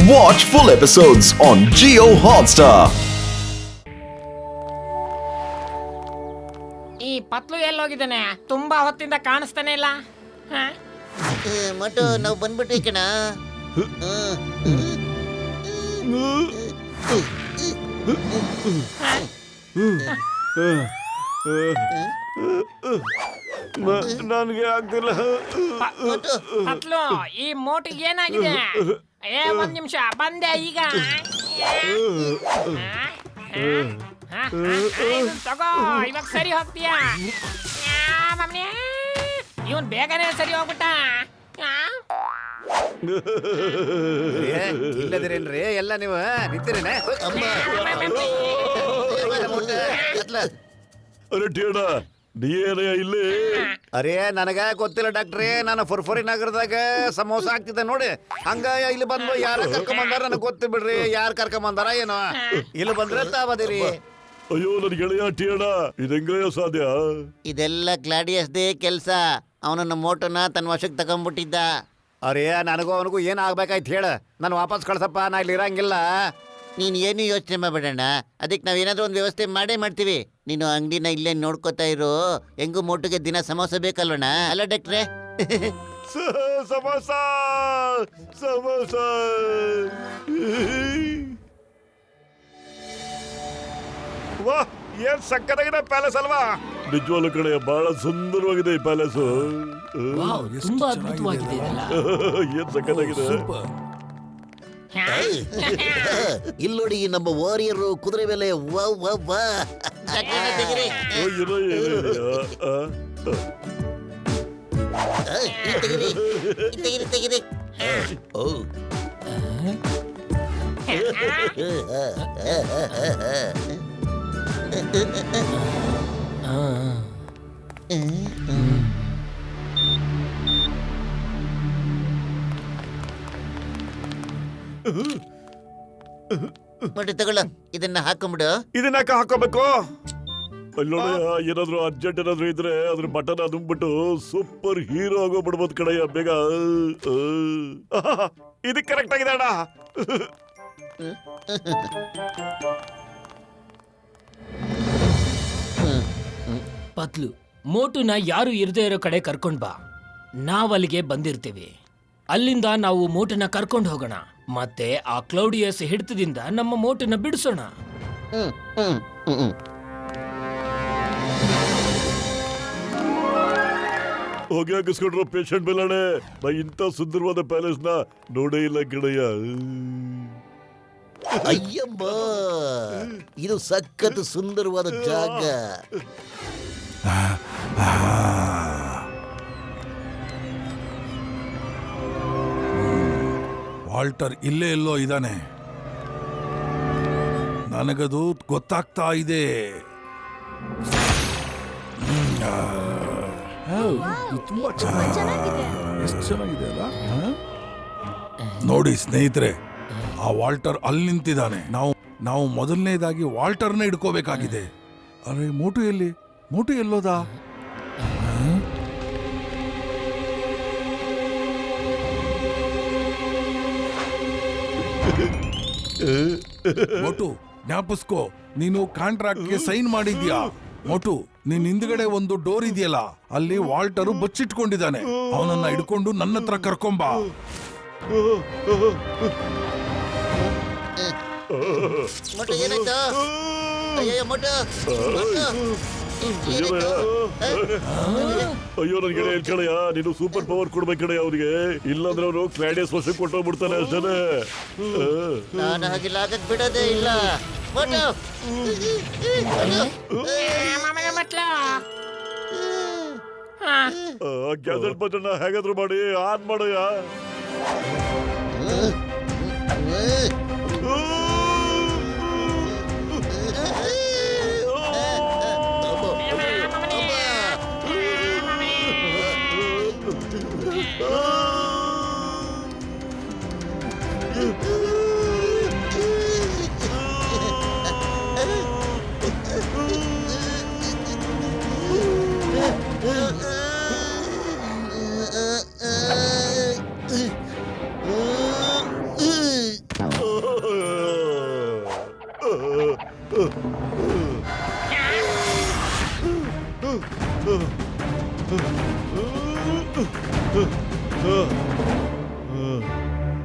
Watch full episodes on Jio Hotstar. ಈ ಪತ್ಲು ಎಲ್ಲೋಗಿದ್ದಾನೆ? ತುಂಬಾ ಹೊತ್ತಿಂದ ಕಾಣಿಸ್ತಾನೆ ಇಲ್ಲ. ಮಟು ನಾವು ಬಂದ್ಬಿಟ್ವಿ ಕಣ. ನನಗೆ ಆಗ್ತಿಲ್ಲ. ಪತ್ಲು, ಈ ಮೋಟಿಗೆ ಏನಾಗಿದೆ? ಒಂದ್ ನಿಮಿಷ ಬಂದೆ ಈಗ. ತಗೋ, ಇವಾಗ ಸರಿ ಹೋಗ್ತೀಯಾ? ಇವನ್ ಬೇಗನೆ ಸರಿ ಹೋಗ್ಬಿಟ್ಟ. ಇಲ್ಲದಿರೇನ್ರಿ ಎಲ್ಲ ನೀವು ನಿಂತಿರೇನ? ಅರೆ ಟೇಡ ನೀ ಏನಯ್ಯ ಇಲ್ಲಿ? ಅರೇ ನನಗ ಗೊತ್ತಿಲ್ಲ ಡಾಕ್ಟ್ರೇ, ನಾನು ಫುರ್ಫುರಿ ನಗರದಾಗ ಸಮೋಸ ಆಗ್ತಿದ್ದೆ ನೋಡಿ, ಹಂಗ ಇಲ್ಲಿ ಬಂದು ಯಾರ ಕರ್ಕೊಂಬಂದಾರ ನನಗೆ ಗೊತ್ತು ಬಿಡ್ರಿ. ಯಾರು ಕರ್ಕೊಂಬಂದಾರ ಏನೋ, ಇಲ್ಲಿ ಬಂದ್ರೆ ತಾವದಿರಿ. ಅಯ್ಯೋ ನನ್ ಗೆಳೆಯ ಟೇಡ, ಇದು ಹೆಂಗಯ್ಯ ಸಾಧ್ಯ? ಇದೆಲ್ಲ ಗ್ಲಾಡಿಯಸ್ದೇ ಕೆಲ್ಸ. ಅವನನ್ನ ಮೋಟೋನ ತನ್ನ ವಶಕ್ಕೆ ತಗೊಂಡ್ಬಿಟ್ಟಿದ್ದ. ಅರೇ ನನಗೂ ಅವನಿಗೂ ಏನ್ ಆಗ್ಬೇಕಾಯ್ತು ಹೇಳ, ನಾನು ವಾಪಸ್ ಕಳ್ಸಪ್ಪ, ನಾ ಇಲ್ಲಿ ಇರಂಗಿಲ್ಲ. ನೀನು ಏನು ಯೋಚನೆ ಮಾಡಬೇಡಣ್ಣ, ಅದಕ್ಕೆ ನಾವೇನಾದ್ರೂ ಒಂದು ವ್ಯವಸ್ಥೆ ಮಾಡೇ ಮಾಡ್ತೀವಿ. ನೀನು ಅಂಗಡಿನ ಇಲ್ಲೇ ನೋಡ್ಕೋತಾ ಇರು. ಹೆಂಗೂ ಮೋಟುಗೆ ದಿನ ಸಮೋಸ ಬೇಕಲ್ವಣ್ಣ? ಅಲ್ಲ ಡಾಕ್ಟ್ರೆ? ಸಮೋಸ ಸಮೋಸ. ವಾ, ಏನ್ ಸಕ್ಕತ್ತಾಗಿದೆ ಪ್ಯಾಲೇಸ್ ಅಲ್ವಾ? ನಿಜವಾಗ್ಲೂ ಕಡೆಯ ಬಹಳ ಸುಂದರವಾಗಿದೆ ಈ ಪ್ಯಾಲೇಸ್. ತುಂಬಾ ಅದ್ಭುತವಾಗಿದೆ ಇದೆಲ್ಲ. ಏನ್ ಸಕ್ಕತ್ತಾಗಿದೆ. ಇಲ್ಲಿ ನೋಡಿ ನಮ್ಮ ವಾರಿಯರು ಕುದುರೆ ಮೇಲೆ ವಾ ವಾ ವಾ. ತೆಗಿರಿ ತೆಗಿರಿ ತೆಗಿರಿ. ಓ ಮಾಡಿ ತಗೊಳ್ಳ, ಇದನ್ನ ಹಾಕೊಂಬಿಡು. ಇದನ್ನ ಹಾಕೋಬೇಕು. ಅಲ್ಲೋಡ, ಏನಾದ್ರು ಅರ್ಜೆಂಟ್ ಏನಾದ್ರು ಇದ್ರೆ ಅದ್ರ ಬಟನ್ ಅದುಂಬಿಟ್ಟು ಸೂಪರ್ ಹೀರೋ ಆಗೋಗ್ಬಿಡ್ಬೋದು ಕಡೆಯ ಬೇಗ. ಇದು ಕರೆಕ್ಟ್ ಆಗಿದೆ ಅಣ್ಣ. ಪತ್ಲು, ಮೋಟುನ ಯಾರು ಇರದೇ ಇರೋ ಕಡೆ ಕರ್ಕೊಂಡ್ ಬಾ. ನಾವಲ್ಲಿಗೆ ಬಂದಿರ್ತೀವಿ. ಅಲ್ಲಿಂದ ನಾವು ಮೋಟುನ ಕರ್ಕೊಂಡು ಹೋಗೋಣ. ಮತ್ತೆ ಆ ಕ್ಲೌಡಿಯಸ್ ಹಿಡಿತದಿಂದ ನಮ್ಮ ಮೋಟುನ ಬಿಡಿಸೋಣ. ಹೋಗಿ ಹಾಕಿಸ್ಕೊಂಡ್ರು ಪೇಷಂಟ್ ಬೆಲ್ಲಣೆ. ನಾ ಇಂಥ ಸುಂದರವಾದ ಪ್ಯಾಲೇಸ್ ನ ನೋಡೇ ಇಲ್ಲ ಗಿಡಯ್ಯ. ಅಯ್ಯಮ್ಮ, ಇದು ಸಖತ್ ಸುಂದರವಾದ ಜಾಗ. ವಾಲ್ಟರ್ ಇಲ್ಲೇ ಎಲ್ಲೋ ಇದ್ದಾನೆ, ನನಗದು ಗೊತ್ತಾಗ್ತಾ ಇದೆ. ತುಂಬಾ ಚೆನ್ನಾಗಿದೆ, ಎಷ್ಟು ಚೆನ್ನಾಗಿದೆ ಅಲ್ಲ? ನೋಡಿ ಸ್ನೇಹಿತರೆ, ಆ ವಾಲ್ಟರ್ ಅಲ್ಲಿ ನಿಂತಿದ್ದಾನೆ. ನಾವು ಮೊದಲನೇದಾಗಿ ವಾಲ್ಟರ್ನ ಹಿಡ್ಕೋಬೇಕಾಗಿದೆ. ಅರೆ ಮೋಟು ಎಲ್ಲಿ? ಮೋಟು ಎಲ್ಲೋದ? ಮೋಟು ಜ್ಞಾಪಿಸ್ಕೋ, ನೀನು ಕಾಂಟ್ರಾಕ್ಟ್ಗೆ ಸೈನ್ ಮಾಡಿದ್ಯಾ? ಮೋಟು, ನಿನ್ ಹಿಂದ್ಗಡೆ ಒಂದು ಡೋರ್ ಇದೆಯಲ್ಲ, ಅಲ್ಲಿ ವಾಲ್ಟರು ಬಚ್ಚಿಟ್ಕೊಂಡಿದ್ದಾನೆ. ಅವನನ್ನ ಹಿಡ್ಕೊಂಡು ನನ್ನ ಹತ್ರ ಕರ್ಕೊಂಬಾ. ಮೋಟು ಏನಾಯ್ತು? ಅಯ್ಯೋ ಮೋಟು, ಅಯ್ಯೋ ನನ್ ಗೆಳೆಯ ಕಡೆಯ, ನೀನು ಸೂಪರ್ ಪವರ್ ಕೊಡ್ಬೇಕು ಕಡೆಯ ಅವ್ರಿಗೆ. ಇಲ್ಲಾಂದ್ರೆ ಅವನು ಕ್ಲಾಡಿಯಸ್ ವರ್ಷಕ್ಕೆ ಕೊಟ್ಟೋಗ್ಬಿಡ್ತಾನೆ ಅಷ್ಟೇ. ನಾನು ಹಾಗೆಲ್ಲ ಆಗಕ್ ಬಿಡೋದೇ ಇಲ್ಲ. ಮೋಟು ಗ್ಯಾಜೆಟ್ ಬಟನ್ ಹೇಗಾದ್ರು ಮಾಡಿ ಆನ್ ಮಾಡಯ್ಯ.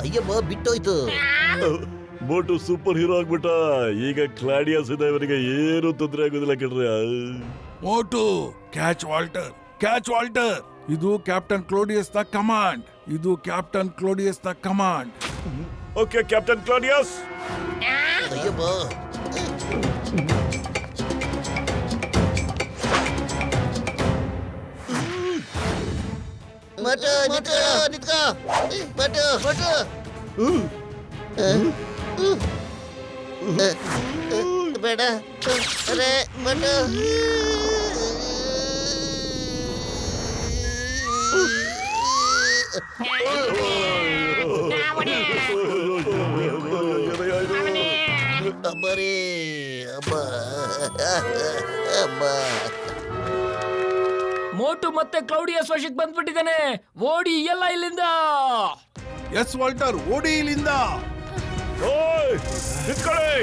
ಅಯ್ಯಬ್ಬ ಬಿಟ್ಟೋಯ್ತು. ಮೋಟು ಸೂಪರ್ ಹೀರೋ ಆಗ್ಬಿಟ್ಟ. ಈಗ ಕ್ಲಾಡಿಯಸ್ ಇದೆ, ಇವನಿಗೆ ಏನು ತೊಂದರೆ ಆಗೋದಿಲ್ಲ ಕಣ್ರಿ. Motu catch Walter, catch Walter. ಇದು ಕ್ಯಾಪ್ಟನ್ ಕ್ಲೋಡಿಯಸ್ ನ ಕಮಾಂಡ್. ಇದು ಕ್ಯಾಪ್ಟನ್ ಕ್ಲೋಡಿಯಸ್ ನ ಕಮಾಂಡ್. Okay captain Claudius. ಅಯ್ಯಬ್ಬ ಮಟು ನಿತ್ಕೋ ಮಟು ಬೇಡ ಅರೆ ಮಟು. ಅಬ್ಬರೇ ಅಬ್ಬ ಅಬ್ಬ. ಮೋಟು ಮತ್ತೆ ಕ್ಲೌಡಿಯಸ್ ವಶಕ್ಕೆ ಬಂದ್ಬಿಟ್ಟಿದ್ದಾನೆ. ಓಡಿ ಎಲ್ಲ ಇಲ್ಲಿಂದ. ಎಸ್ ವಾಲ್ಟರ್, ಓಡಿ ಇಲ್ಲಿಂದ. ಓಯ್ ನಿಂತ್ಕೊಳ್ಳಿ.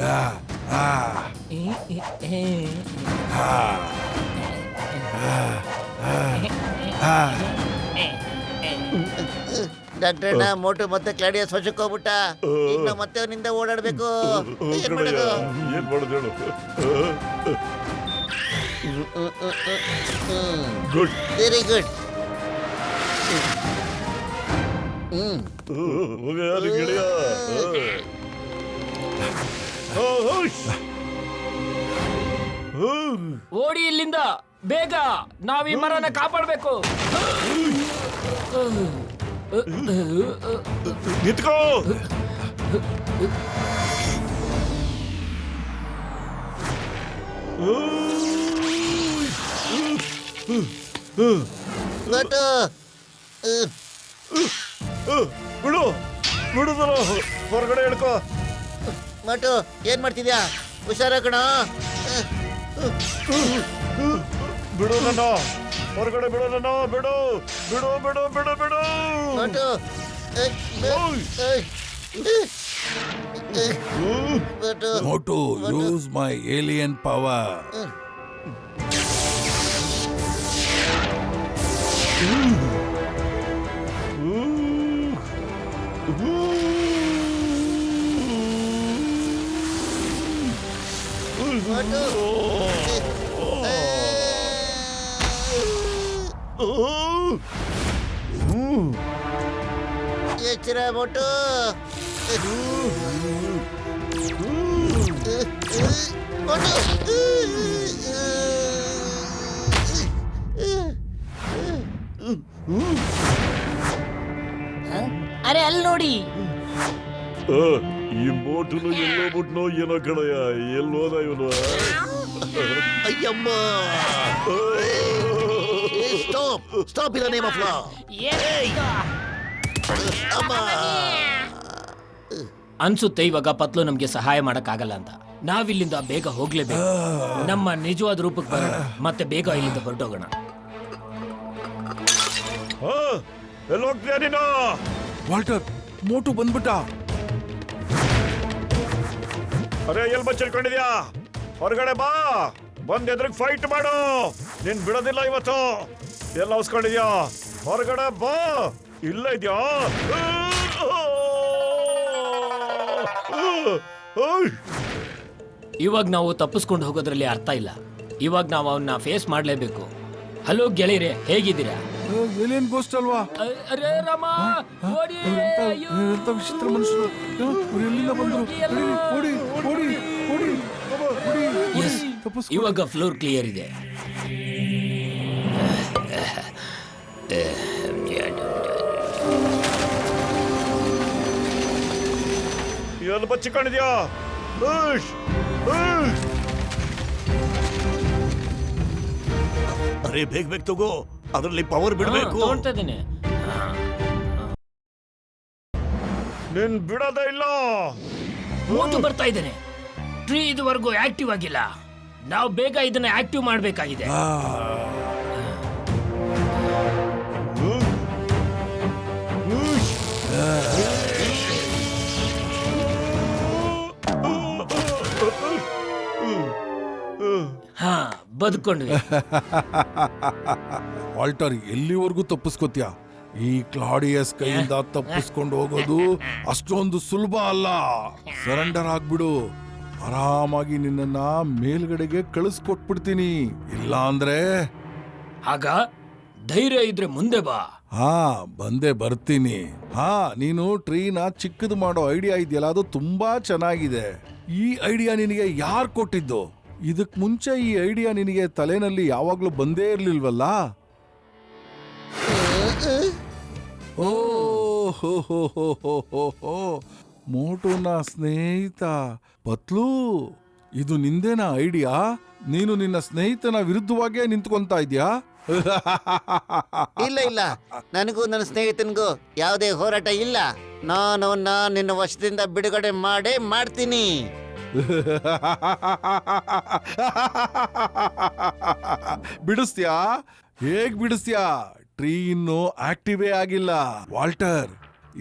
ಆ, ಆ, ಆ. ಡಾಕ್ಟರ್ನ ಮೋಟು ಮತ್ತೆ ಕ್ಲಾಡಿಯಸ್ ವಶಕ್ಕೆ ಹೋಗ್ಬಿಟ್ಟ. ಇನ್ನು ಮತ್ತೆ ಅವನಿಂದ ಓಡಾಡ್ಬೇಕು. ಏನ್ ಮಾಡೋದು? ಏನ್ ಮಾಡೋದು ಹೇಳು. ಗುಡ್. Very good. ಹೋಗಯ್ಯ ನಿನ್ ಗೆಳೆಯ. ಓಡಿ ಇಲ್ಲಿಂದ ಬೇಗ. ನಾವ್ ಈ ಮರನ ಕಾಪಾಡ್ಬೇಕು. ನಿಂತ್ಕೋ. ಮೋಟು ಬಿಡು ಬಿಡುದಲ್ಲ, ಹೊರಗಡೆ ಹೇಳ್ಕೋ. ಮೋಟು ಏನ್ ಮಾಡ್ತಿದ್ಯಾ? ಹುಷಾರ ಕಣ. ಬಿಡು ನನ್ನ, ಹೊರಗಡೆ ಬಿಡು ನನ್ನ, ಬಿಡು ಬಿಡು ಬಿಡು ಬಿಡು ಬಿಡು. ಮೋಟು ಮೋಟು ಮೋಟು, ಯೂಸ್ ಮೈ ಏಲಿಯನ್ ಪವರ್. ಮೋಟು ಎಚ್ಚರ ಮೋಟು. ಮೋಟು ಅರೆ ಅಲ್ಲಿ ನೋಡಿ. ಈ ಮೋಟುನು ಎಲ್ಲೋ ಬಿಟ್ನೋ ಏನೋ ಕಣಯ್ಯ. ಎಲ್ಲೋದ ಇವನು? ಅಯ್ಯಮ್ಮ. Stop stop in the name of law. ಅಮ್ಮ. ಅನ್ಸುತ್ತೆ ಇವಾಗ ಪತ್ಲು ನಮ್ಗೆ ಸಹಾಯ ಮಾಡಕ್ಕಾಗಲ್ಲ ಅಂತ. ನಾವಿಲ್ಲಿಂದ ಬೇಗ ಹೋಗ್ಲೇಬೇಕು. ನಮ್ಮ ನಿಜವಾದ ರೂಪಕ್ಕೆ ಬರೋಣ, ಮತ್ತೆ ಬೇಗ ಇಲ್ಲಿಂದ ಹೊರಟೋಗೋಣ. ಎಲ್ಲ ಹೋಗ್ತೀಯ ನೀನು? ವಾಲ್ಟರ್, ಮೋಟು ಬಂದ್ಬಿಟ್ಟ. ಅರೆ ಎಲ್ಲಿ ಬಚ್ಚಿಟ್ಕೊಂಡಿದ್ಯಾ? ಹೊರಗಡೆ ಬಾ, ಬಂದ್ ಎದ್ರಿಗೆ ಫೈಟ್ ಮಾಡು. ನೀನ್ ಬಿಡೋದಿಲ್ಲ ಇವತ್ತು. ಎಲ್ಲ ಹೊಸ್ಕೊಂಡಿದ್ಯಾ? ಹೊರಗಡೆ ಬಾ. ಇಲ್ಲ ಇದ್ಯಾ? ಇವಾಗ ನಾವು ತಪ್ಪಿಸ್ಕೊಂಡು ಹೋಗೋದ್ರಲ್ಲಿ ಅರ್ಥ ಇಲ್ಲ. ಇವಾಗ ನಾವು ಅವನ್ನ ಫೇಸ್ ಮಾಡ್ಲೇಬೇಕು. ಹಲೋ ಗೆಳೆಯರೆ, ಹೇಗಿದ್ದೀರಾ? ಏಲಿಯನ್ ಗೋಸ್ಟ್ ಅಲ್ವಾ? ಅರೆ ರಾಮ, ಓಡಿ. ಅಯ್ಯೋ. ಎಂತ ವಿಚಿತ್ರ ಮನುಷ್ಯರು. ಅವ್ರು ಎಲ್ಲಿಂದ ಬಂದ್ರು? ಓಡಿ ಓಡಿ ಓಡಿ ಓಡಿ. Yes, ತಪ್ಪಿಸ್ಕೊ. ಇವಾಗ ಫ್ಲೋರ್ ಕ್ಲಿಯರ್ ಇದೆ. ಎಲ್ಲಿ ಬಚ್ಚಿಕೊಂಡಿದ್ಯಾ? ಅರೆ ಬೇಗ ಬೇಗ ತಗೋ, ಅದರಲ್ಲಿ ಪವರ್ ಬಿಡ್ಬೇಕು. ತಗೊಳ್ತಾ ಇದ್ದೇನೆ. ನೀನ್ ಬಿಡೋದೇ ಇಲ್ಲ. ಮೋಟು ಬರ್ತಾ ಇದ್ದೇನೆ. ಟ್ರೀ ಇದುವರೆಗೂ ಆಕ್ಟಿವ್ ಆಗಿಲ್ಲ. ನಾವು ಬೇಗ ಇದನ್ನ ಆಕ್ಟಿವ್ ಮಾಡಬೇಕಾಗಿದೆ. ಹಾ ಬದುಕೊಂಡ್ವಿ. ವಾಲ್ಟರ್, ಎಲ್ಲಿವರೆಗೂ ತಪ್ಪಿಸ್ಕೋತ್ಯಾ? ಈ ಕ್ಲಾಡಿಯಸ್ ಕೈಯಿಂದ ತಪ್ಪಿಸ್ಕೊಂಡು ಹೋಗೋದು ಅಷ್ಟೊಂದು ಸುಲಭ ಅಲ್ಲ. ಸರೆಂಡರ್ ಆಗ್ಬಿಡು, ಆರಾಮಾಗಿ ನಿನ್ನನ್ನ ಮೇಲ್ಗಡೆಗೆ ಕಳಿಸ್ಕೊಟ್ಬಿಡ್ತೀನಿ. ಇಲ್ಲ ಅಂದ್ರೆ ಆಗ ಧೈರ್ಯ ಇದ್ರೆ ಮುಂದೆ ಬಾ. ಹಾ ಬಂದೆ ಬರ್ತೀನಿ. ಹಾ, ನೀನು ಟ್ರೀನ ಚಿಕ್ಕದು ಮಾಡೋ ಐಡಿಯಾ ಇದೆಯಲ್ಲ, ಅದು ತುಂಬಾ ಚೆನ್ನಾಗಿದೆ. ಈ ಐಡಿಯಾ ನಿನಗೆ ಯಾರು ಕೊಟ್ಟಿದ್ದು? ಇದಕ್ ಮುಂಚೆ ಈ ಐಡಿಯಾ ನಿನಗೆ ತಲೆನಲ್ಲಿ ಯಾವಾಗ್ಲೂ ಬಂದೇ ಇರ್ಲಿಲ್ವಲ್ಲ? ಓ ಹೋ ಹೋ ಹೋ ಹೋ ಹೋ ಹೋ, ಮೋಟುನ ಸ್ನೇಹಿತ ಪತ್ಲು, ಇದು ನಿಂದೇನಾ ಐಡಿಯಾ? ನೀನು ನಿನ್ನ ಸ್ನೇಹಿತನ ವಿರುದ್ಧವಾಗೇ ನಿಂತ್ಕೊಂತಾ ಇದ್ಯಾ? ಇಲ್ಲ ಇಲ್ಲ, ನನಗೂ ನನ್ನ ಸ್ನೇಹಿತನಿಗೂ ಯಾವುದೇ ಹೋರಾಟ ಇಲ್ಲ. ನಾನು ನಿನ್ನ ವಶದಿಂದ ಬಿಡುಗಡೆ ಮಾಡೇ ಮಾಡ್ತೀನಿ. ಬಿಡಿಸ್ತ್ಯಾ? ಹೇಗ್ ಬಿಡಿಸ್ತ್ಯಾ? ಟ್ರೀ ಇನ್ನು ಆಕ್ಟಿವೇ ಆಗಿಲ್ಲ. ವಾಲ್ಟರ್,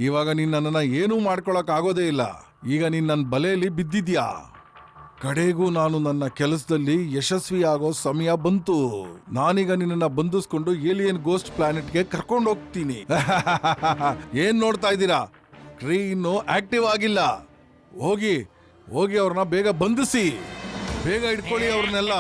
ಇವಾಗ ನೀನ್ ನನ್ನನ್ನ ಏನೂ ಮಾಡ್ಕೊಳಕ್ ಆಗೋದೇ ಇಲ್ಲ. ಈಗ ನೀನ್ ನನ್ನ ಬಲೆಯಲ್ಲಿ ಬಿದ್ದಿದ್ಯಾ. ಕಡೆಗೂ ನಾನು ನನ್ನ ಕೆಲಸದಲ್ಲಿ ಯಶಸ್ವಿಯಾಗೋ ಸಮಯ ಬಂತು. ನಾನೀಗ ನಿನ್ನನ್ನ ಬಂಧಿಸ್ಕೊಂಡು ಏಲಿಯನ್ ಗೋಸ್ಟ್ ಪ್ಲಾನೆಟ್ಗೆ ಕರ್ಕೊಂಡು ಹೋಗ್ತೀನಿ. ಏನ್ ನೋಡ್ತಾ ಇದ್ದೀರಾ? ಟ್ರೀ ಇನ್ನು ಆಕ್ಟಿವ್ ಆಗಿಲ್ಲ. ಹೋಗಿ ಹೋಗಿ ಅವ್ರನ್ನ ಬೇಗ ಬಂಧಿಸಿ, ಬೇಗ ಇಟ್ಕೊಳ್ಳಿ ಅವ್ರನ್ನೆಲ್ಲ.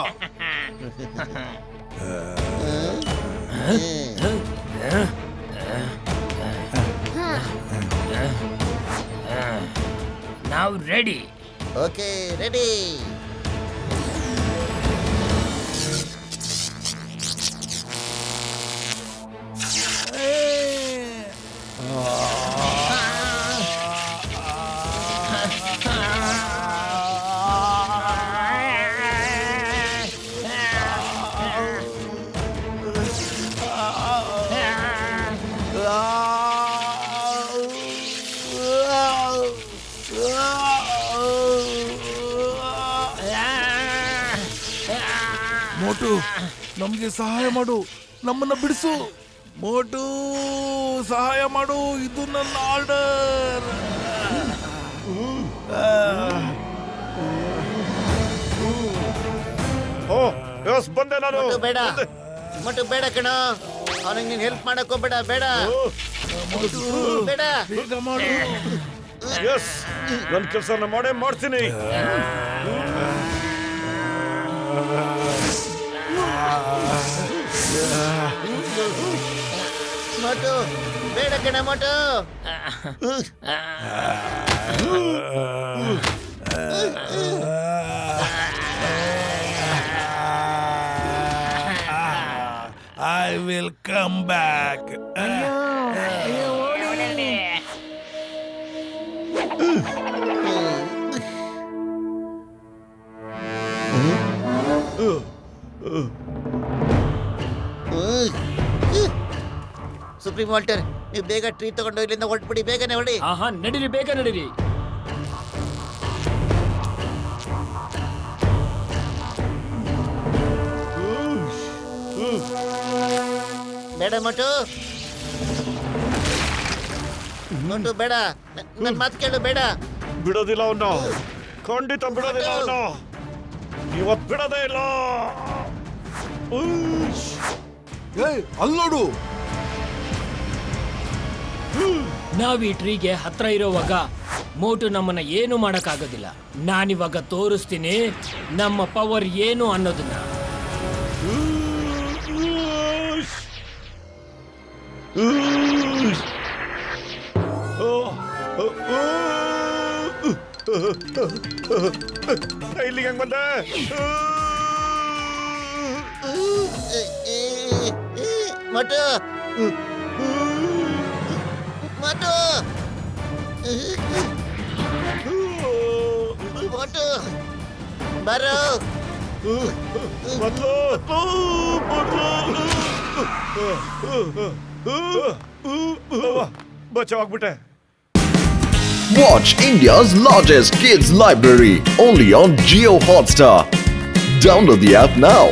ನಾವು ರೆಡಿ. Okay, ready. ಮೋಟು, ನಮ್ಗೆ ಸಹಾಯ ಮಾಡು, ನಮ್ಮನ್ನ ಬಿಡಿಸು. ಮೋಟು, ಸಹಾಯ ಮಾಡು, ಇದು ನನ್ನ ಆರ್ಡರ್. ಓ ಎಸ್, ಬಂದೆ ನಾನು. ಮೊಟ್ಟು ಬೇಡ, ಬಂದೆ. ಮೊಟ್ಟು ಬೇಡ ಕಣ. ಅವನಿಗೆ ನೀನ್ ಹೆಲ್ಪ್ ಮಾಡಕ್ ಹೋಗ್ಬೇಡ. ಬೇಡ ಬೇಡ. ಬೇಗ ಮಾಡು. ಎಸ್, ನನ್ನ ಕೆಲಸನ ಮಾಡೇ ಮಾಡ್ತೀನಿ. ಮೊಟ್ಟು ಬೇಡ ಕಣ, ಮೊಟ್ಟು. I will come back. Supreme Walter, ನೀವು ಬೇಗ ಟ್ರೀ ತಗೊಂಡು ಇಲ್ಲಿಂದ ಹೊರಟ್ಬಿಡಿ. ಬೇಗನೆ ಹೊಡಿ. ಆಹಾ, ನಡೀರಿ, ಬೇಗ ನಡೀರಿ. ಬೇಡ ಮೊಟ್ಟು, ಮೊಟ್ಟು ಬೇಡ. ನನ್ನ ಮಾತು ಕೇಳು. ಬೇಡ. ಬಿಡೋದಿಲ್ಲ ಅವನು, ಖಂಡಿತ ಬಿಡೋದಿಲ್ಲ ಅವನು. ಇವತ್ತು ಬಿಡೋದೇ ಇಲ್ಲ. ಅಲ್ಲಿ ನೋಡು. ನಾವ್ ಈ ಟ್ರೀಗೆ ಹತ್ರ ಇರೋವಾಗ ಮೋಟು ನಮ್ಮನ್ನ ಏನು ಮಾಡಕ್ಕಾಗೋದಿಲ್ಲ. ನಾನಿವಾಗ ತೋರಿಸ್ತೀನಿ ನಮ್ಮ ಪವರ್ ಏನು ಅನ್ನೋದನ್ನ. ಇಲ್ಲಿಗೆ ಹೆಂಗ್ ಬಂದೆ? ಮೊಟ್ಟು, ಮೊಟ್ಟು, ಮೊಟ್ಟು, ಬರೋ. ಮೊದ್ಲು ಬಚಾವಾಗ್ಬಿಟ್ಟೆ. Watch India's largest kids library only on Jio Hotstar. Download the app now.